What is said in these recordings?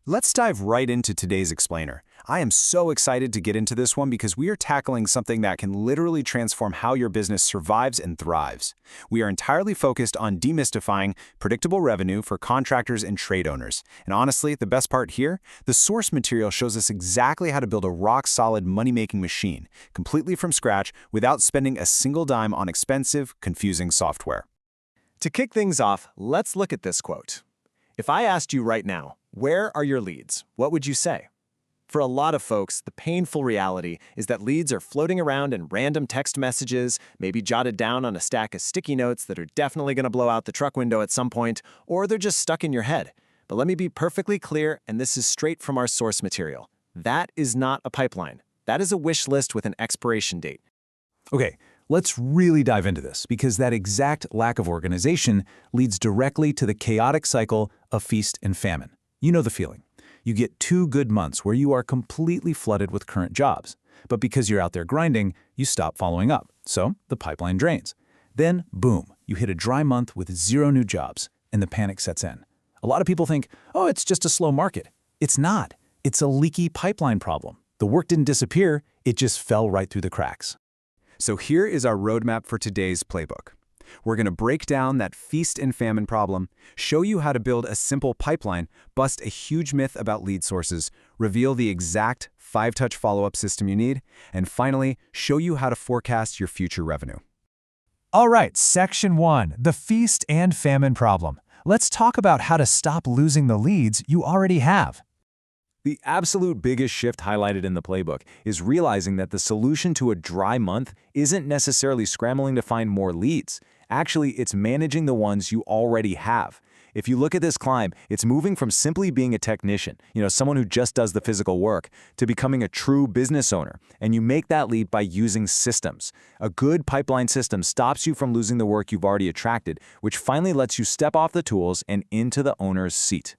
Let's dive right into today's explainer. I am so excited to get into this one because we are tackling something that can literally transform how your business survives and thrives. We are entirely focused on demystifying predictable revenue for contractors and trade owners. And honestly, the best part here, the source material shows us exactly how to build a rock-solid money-making machine, completely from scratch without spending a single dime on expensive, confusing software. To kick things off, let's look at this quote. If I asked you right now, where are your leads? What would you say? For a lot of folks, the painful reality is that leads are floating around in random text messages, maybe jotted down on a stack of sticky notes that are definitely going to blow out the truck window at some point, or they're just stuck in your head. But let me be perfectly clear, and this is straight from our source material. That is not a pipeline. That is a wish list with an expiration date. Okay, let's really dive into this because that exact lack of organization leads directly to the chaotic cycle of feast and famine. You know the feeling. You get 2 good months where you are completely flooded with current jobs, but because you're out there grinding, you stop following up, so the pipeline drains. Then, boom, you hit a dry month with 0 new jobs, and the panic sets in. A lot of people think, oh, it's just a slow market. It's not. It's a leaky pipeline problem. The work didn't disappear, it just fell right through the cracks. So here is our roadmap for today's playbook. We're going to break down that feast and famine problem, show you how to build a simple pipeline, bust a huge myth about lead sources, reveal the exact 5-touch follow-up system you need, and finally, show you how to forecast your future revenue. All right, Section 1, the feast and famine problem. Let's talk about how to stop losing the leads you already have. The absolute biggest shift highlighted in the playbook is realizing that the solution to a dry month isn't necessarily scrambling to find more leads. Actually, it's managing the ones you already have. If you look at this climb, it's moving from simply being a technician, someone who just does the physical work, to becoming a true business owner. And you make that leap by using systems. A good pipeline system stops you from losing the work you've already attracted, which finally lets you step off the tools and into the owner's seat.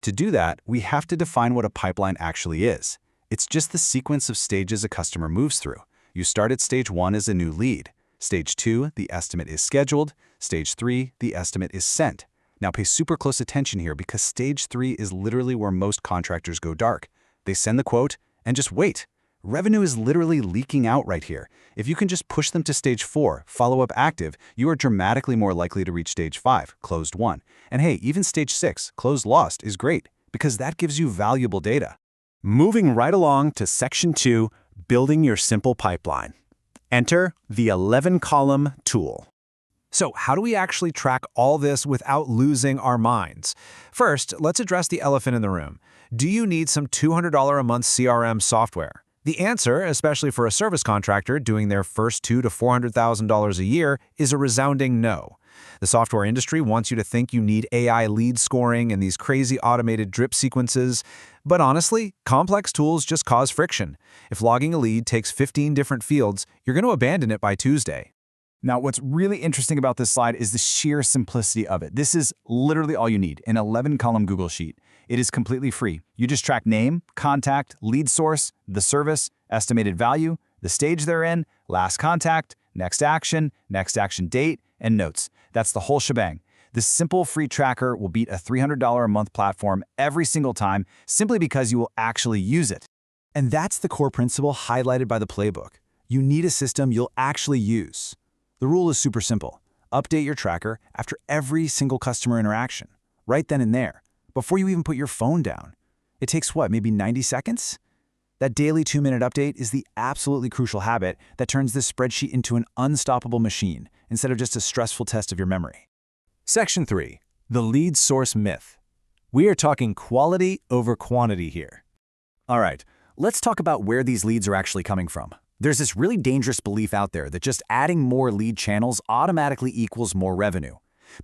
To do that, we have to define what a pipeline actually is. It's just the sequence of stages a customer moves through. You start at stage 1 as a new lead. Stage 2, the estimate is scheduled. Stage 3, the estimate is sent. Now pay super close attention here because stage 3 is literally where most contractors go dark. They send the quote and just wait. Revenue is literally leaking out right here. If you can just push them to stage 4, follow-up active, you are dramatically more likely to reach stage 5, closed won. And hey, even stage 6, closed lost, is great because that gives you valuable data. Moving right along to Section 2, building your simple pipeline. Enter the 11-column tool. So how do we actually track all this without losing our minds? First, let's address the elephant in the room. Do you need some $200 a month CRM software? The answer, especially for a service contractor doing their first $200,000 to $400,000 a year, is a resounding no. The software industry wants you to think you need AI lead scoring and these crazy automated drip sequences. But honestly, complex tools just cause friction. If logging a lead takes 15 different fields, you're going to abandon it by Tuesday. Now, what's really interesting about this slide is the sheer simplicity of it. This is literally all you need, an 11-column Google Sheet. It is completely free. You just track name, contact, lead source, the service, estimated value, the stage they're in, last contact, next action date, and notes. That's the whole shebang. This simple free tracker will beat a $300 a month platform every single time simply because you will actually use it. And that's the core principle highlighted by the playbook. You need a system you'll actually use. The rule is super simple. Update your tracker after every single customer interaction, right then and there, before you even put your phone down. It takes what, maybe 90 seconds? That daily 2-minute update is the absolutely crucial habit that turns this spreadsheet into an unstoppable machine instead of just a stressful test of your memory. Section 3, the lead source myth. We are talking quality over quantity here. All right, let's talk about where these leads are actually coming from. There's this really dangerous belief out there that just adding more lead channels automatically equals more revenue.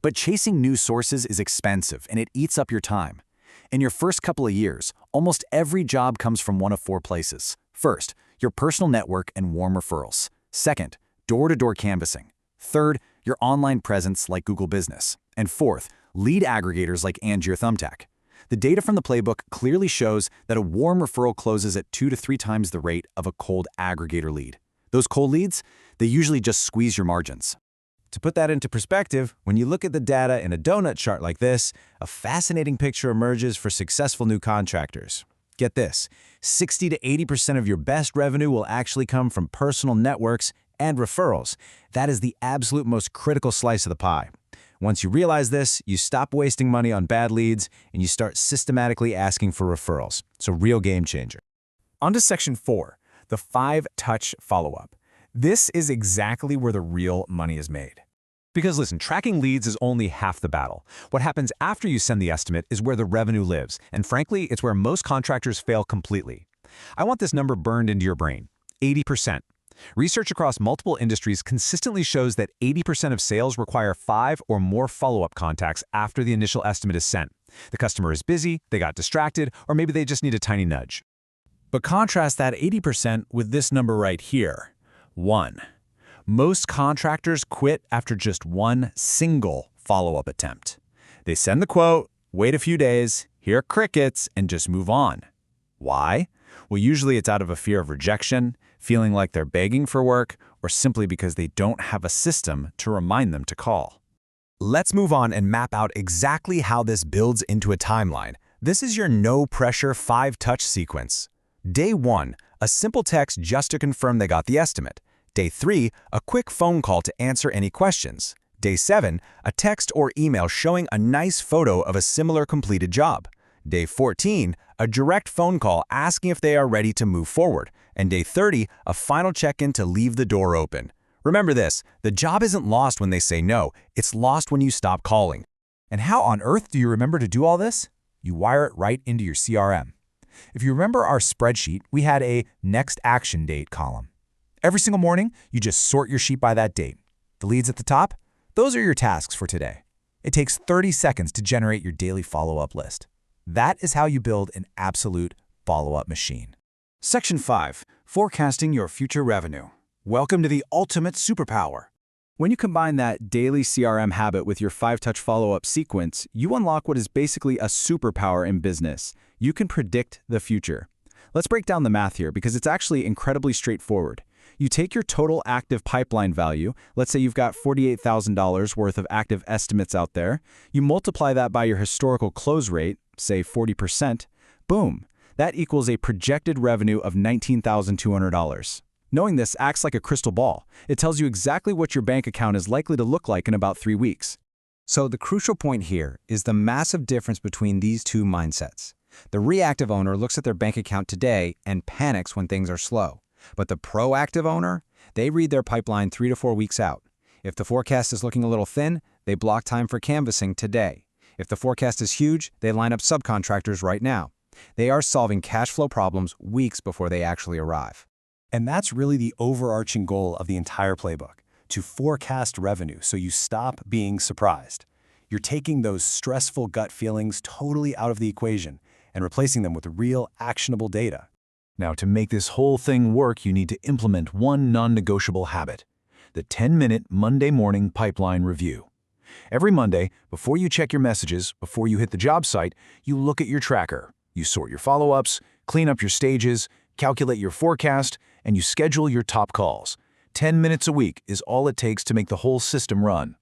But chasing new sources is expensive and it eats up your time. In your first couple of years, almost every job comes from one of 4 places. First, your personal network and warm referrals. Second, door-to-door canvassing. Third, your online presence like Google Business. And fourth, lead aggregators like Angie or Thumbtack. The data from the playbook clearly shows that a warm referral closes at 2 to 3 times the rate of a cold aggregator lead. Those cold leads, they usually just squeeze your margins. To put that into perspective, when you look at the data in a donut chart like this, a fascinating picture emerges for successful new contractors. Get this, 60 to 80% of your best revenue will actually come from personal networks and referrals. That is the absolute most critical slice of the pie. Once you realize this, you stop wasting money on bad leads and you start systematically asking for referrals. It's a real game changer. On to Section 4, the 5-touch follow-up. This is exactly where the real money is made. Because listen, tracking leads is only half the battle. What happens after you send the estimate is where the revenue lives, and frankly, it's where most contractors fail completely. I want this number burned into your brain, 80%. Research across multiple industries consistently shows that 80% of sales require 5 or more follow-up contacts after the initial estimate is sent. The customer is busy, they got distracted, or maybe they just need a tiny nudge. But contrast that 80% with this number right here, 1. Most contractors quit after just one single follow-up attempt. They send the quote, wait a few days, hear crickets, and just move on. Why? Well, usually it's out of a fear of rejection, feeling like they're begging for work, or simply because they don't have a system to remind them to call. Let's move on and map out exactly how this builds into a timeline. This is your no-pressure 5-touch sequence. Day 1, a simple text just to confirm they got the estimate. Day 3, a quick phone call to answer any questions. Day 7, a text or email showing a nice photo of a similar completed job. Day 14, a direct phone call asking if they are ready to move forward. And day 30, a final check-in to leave the door open. Remember this, the job isn't lost when they say no, it's lost when you stop calling. And how on earth do you remember to do all this? You wire it right into your CRM. If you remember our spreadsheet, we had a next action date column. Every single morning, you just sort your sheet by that date. The leads at the top, those are your tasks for today. It takes 30 seconds to generate your daily follow-up list. That is how you build an absolute follow-up machine. Section 5, forecasting your future revenue. Welcome to the ultimate superpower. When you combine that daily CRM habit with your 5-touch follow-up sequence, you unlock what is basically a superpower in business. You can predict the future. Let's break down the math here because it's actually incredibly straightforward. You take your total active pipeline value, let's say you've got $48,000 worth of active estimates out there, you multiply that by your historical close rate, say 40%, boom, that equals a projected revenue of $19,200. Knowing this acts like a crystal ball. It tells you exactly what your bank account is likely to look like in about 3 weeks. So the crucial point here is the massive difference between these two mindsets. The reactive owner looks at their bank account today and panics when things are slow. But the proactive owner, they read their pipeline 3 to 4 weeks out. If the forecast is looking a little thin, they block time for canvassing today. If the forecast is huge, they line up subcontractors right now. They are solving cash flow problems weeks before they actually arrive. And that's really the overarching goal of the entire playbook, to forecast revenue so you stop being surprised. You're taking those stressful gut feelings totally out of the equation and replacing them with real, actionable data. Now, to make this whole thing work, you need to implement one non-negotiable habit, the 10-minute Monday morning pipeline review. Every Monday, before you check your messages, before you hit the job site, you look at your tracker. You sort your follow-ups, clean up your stages, calculate your forecast, and you schedule your top calls. 10 minutes a week is all it takes to make the whole system run.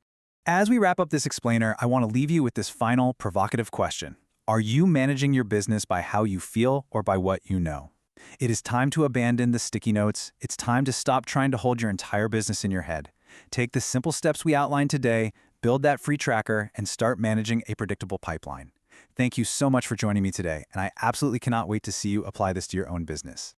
As we wrap up this explainer, I want to leave you with this final provocative question. Are you managing your business by how you feel or by what you know? It is time to abandon the sticky notes. It's time to stop trying to hold your entire business in your head. Take the simple steps we outlined today, build that free tracker, and start managing a predictable pipeline. Thank you so much for joining me today, and I absolutely cannot wait to see you apply this to your own business.